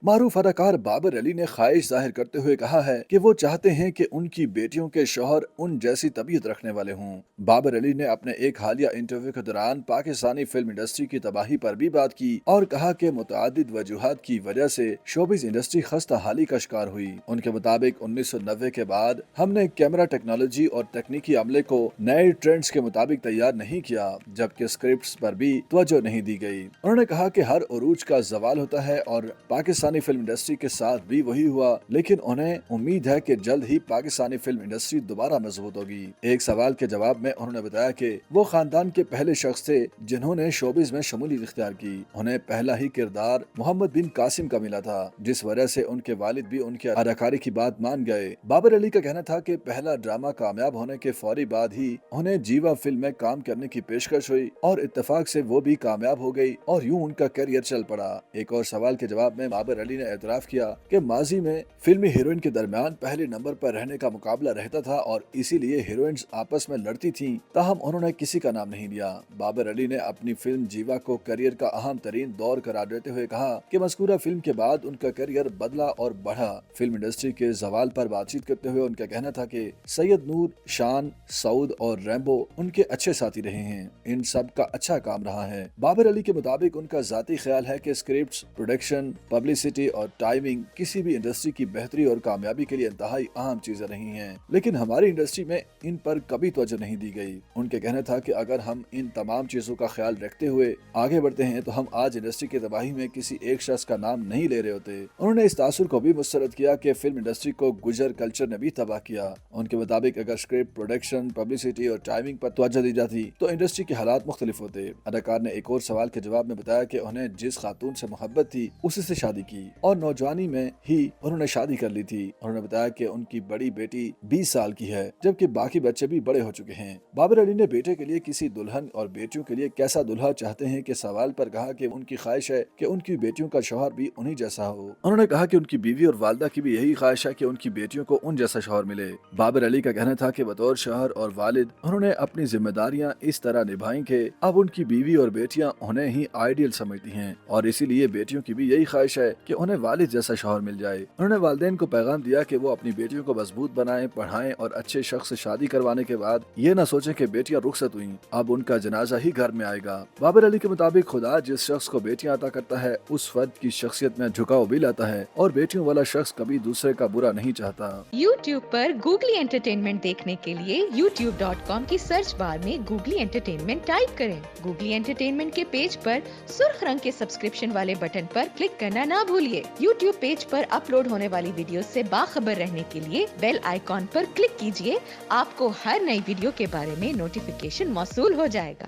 मारूफ अदाकार बाबर अली ने ख्वाहिश जाहिर करते हुए कहा है कि वो चाहते हैं कि उनकी बेटियों के शौहर उन जैसी तबीयत रखने वाले हों। बाबर अली ने अपने एक हालिया इंटरव्यू के दौरान पाकिस्तानी फिल्म इंडस्ट्री की तबाही पर भी बात की और कहा कि मुतअद्दिद वजूहात की वजह से शोबिस इंडस्ट्री खस्ता हाली का शिकार हुई। उनके मुताबिक 1990 के बाद हमने कैमरा टेक्नोलॉजी और तकनीकी अमले को नए ट्रेंड्स के मुताबिक तैयार नहीं किया, जबकि स्क्रिप्ट्स पर भी तवज्जो नहीं दी गई। उन्होंने कहा कि हर उरूज का जवाल होता है और पाकिस्तानी फिल्म इंडस्ट्री के साथ भी वही हुआ, लेकिन उन्हें उम्मीद है कि जल्द ही पाकिस्तानी फिल्म इंडस्ट्री दोबारा मजबूत होगी। एक सवाल के जवाब में उन्होंने बताया कि वो खानदान के पहले शख्स थे जिन्होंने शोबिस में शमूलियत इख्तियार की। उन्हें पहला ही किरदार मोहम्मद बिन कासिम का मिला था, जिस वजह से उनके वालिद भी उनके अदाकारी की बात मान गए। बाबर अली का कहना था कि पहला ड्रामा कामयाब होने के फौरी बाद ही उन्हें जीवा फिल्म में काम करने की पेशकश हुई और इत्तेफाक से वो भी कामयाब हो गई और यूं उनका करियर चल पड़ा। एक और सवाल के जवाब में बाबर अली ने एतराफ किया कि माजी में फिल्मी हीरोइन के दरमियान पहले नंबर पर रहने का मुकाबला रहता था और इसीलिए हीरोइंस आपस में लड़ती थीं, ताहम उन्होंने किसी का नाम नहीं लिया। बाबर अली ने अपनी फिल्म जीवा को करियर का अहम तरीन दौर करार देते हुए कहा कि मज़कूरा फिल्म के बाद उनका करियर बदला और बढ़ा। फिल्म इंडस्ट्री के जवाल पर बातचीत करते हुए उनका कहना था कि सैयद नूर, शान, सऊद और रैम्बो उनके अच्छे साथी रहे हैं। इन सब का अच्छा काम रहा है। बाबर अली के मुताबिक उनका जाती ख्याल है कि स्क्रिप्ट्स, प्रोडक्शन, पब्लिसिटी और टाइमिंग किसी भी इंडस्ट्री की बेहतरी और कामयाबी के लिए इंतहाई अहम चीजें रही हैं, लेकिन हमारी इंडस्ट्री में इन पर कभी तवज्जो नहीं दी गई। उनके कहना था कि अगर हम इन तमाम चीजों का ख्याल रखते हुए आगे बढ़ते हैं तो हम आज इंडस्ट्री की तबाही में किसी एक शख्स का नाम नहीं ले रहे होते। उन्होंने इस तासुर को भी मुस्तरद किया कि फिल्म इंडस्ट्री को गुजर कल्चर ने भी तबाह किया। उनके मुताबिक अगर स्क्रिप्ट, प्रोडक्शन, पब्लिसिटी और टाइमिंग पर तवज्जो दी जाती तो इंडस्ट्री के हालात मुख्तलिफ होते। अदाकार ने एक और सवाल के जवाब में बताया कि उन्हें जिस खातून से मोहब्बत थी उसी से शादी की और नौजवानी में ही उन्होंने शादी कर ली थी। उन्होंने बताया कि उनकी बड़ी बेटी 20 साल की है, जबकि बाकी बच्चे भी बड़े हो चुके हैं। बाबर अली ने बेटे के लिए किसी दुल्हन और बेटियों के लिए कैसा दुल्हा चाहते हैं के सवाल पर कहा कि उनकी ख्वाहिश है कि उनकी बेटियों का शौहर भी उन्हीं जैसा हो। उन्होंने कहा कि उनकी बीवी और वालदा की भी यही ख्वाहिश है कि उनकी बेटियों को उन जैसा शौहर मिले। बाबर अली का कहना था कि बतौर शौहर और वालिद उन्होंने अपनी जिम्मेदारियां इस तरह निभाई कि अब उनकी बीवी और बेटियां उन्हें ही आइडियल समझती हैं और इसीलिए बेटियों की भी यही ख्वाहिश है कि उन्हें वालिद जैसा शौहर मिल जाए। उन्होंने वालिदैन को पैगाम दिया कि वो अपनी बेटियों को मजबूत बनाएं, पढ़ाएं और अच्छे शख्स से शादी करवाने के बाद ये न सोचें कि बेटियां रुखसत हुई, अब उनका जनाजा ही घर में आएगा। बाबर अली के मुताबिक खुदा जिस शख्स को बेटियां अता करता है उस फर्द की शख्सियत में झुकाव भी लाता है और बेटियों वाला शख्स कभी दूसरे का बुरा नहीं चाहता। YouTube पर गूगली एंटरटेनमेंट देखने के लिए youtube.com की सर्च बार में गूगली एंटरटेनमेंट टाइप करें। गूगली एंटरटेनमेंट के पेज पर सुर्ख रंग के सब्सक्रिप्शन वाले बटन पर क्लिक करना ना भूलिए। YouTube पेज पर अपलोड होने वाली वीडियो से बाखबर रहने के लिए बेल आइकॉन पर क्लिक कीजिए। आपको हर नई वीडियो के बारे में नोटिफिकेशन मौसूल हो जाएगा।